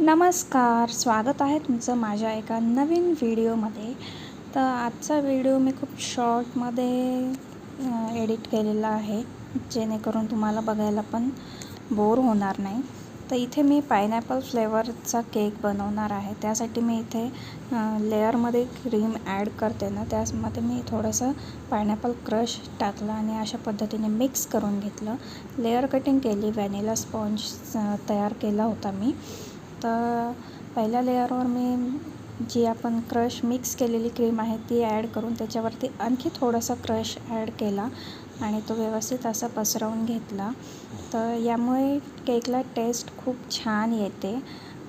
नमस्कार, स्वागत आहे तुमचं माझ्या एका नवीन व्हिडिओमध्ये. तर आजचा व्हिडिओ मी खूप शॉर्टमध्ये एडिट केलेला आहे, जेणेकरून तुम्हाला बघायला पण बोर होणार नाही. तर इथे मी पायनॅपल फ्लेवरचा केक बनवणार आहे. त्यासाठी मी इथे लेअरमध्ये क्रीम ॲड करते ना, त्यामध्ये मी थोडंसं पायनॅपल क्रश टाकलं आणि अशा पद्धतीने मिक्स करून घेतलं. लेअर कटिंग केली, व्हॅनिला स्पॉन्ज तयार केला होता मी. तर पहिल्या लेअरवर मी जी आपण क्रश मिक्स केलेली क्रीम आहे ती ॲड करून त्याच्यावरती आणखी थोडासा क्रश ॲड केला आणि तो व्यवस्थित असा पसरवून घेतला. तर यामुळे केकला टेस्ट खूप छान येते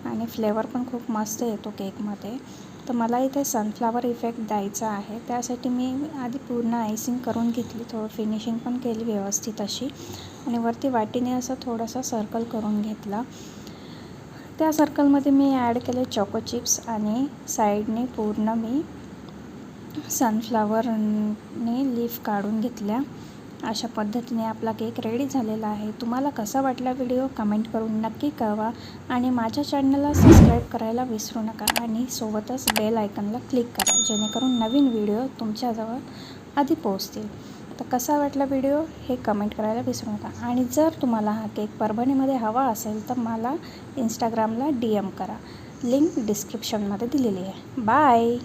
आणि फ्लेवर पण खूप मस्त येतो केकमध्ये. तर मला इथे सनफ्लावर इफेक्ट द्यायचा आहे, त्यासाठी मी आधी पूर्ण आयसिंग करून घेतली, थोडं फिनिशिंग पण केली व्यवस्थित अशी आणि वरती वाटीने असं थोडासा सर्कल करून घेतला. त्या सर्कलमध्ये मी ॲड केले चॉको चिप्स आणि साईडने पूर्ण मी सनफ्लावरने लीफ काढून घेतल्या. अशा पद्धतीने आपला केक रेडी झालेला आहे. तुम्हाला कसा वाटला व्हिडिओ कमेंट करून नक्की कळवा आणि माझ्या चॅनलला सबस्क्राईब करायला विसरू नका आणि सोबतच बेल आयकनला क्लिक करा, जेणेकरून नवीन व्हिडिओ तुमच्याजवळ आधी पोहोचतील. तर कसा वाटला व्हिडिओ हे कमेंट करायला विसरू नका आणि जर तुम्हाला हा केक परभणीमध्ये हवा असेल तर मला इंस्टाग्रामला DM करा. लिंक डिस्क्रिप्शनमध्ये दिलेली आहे. बाय.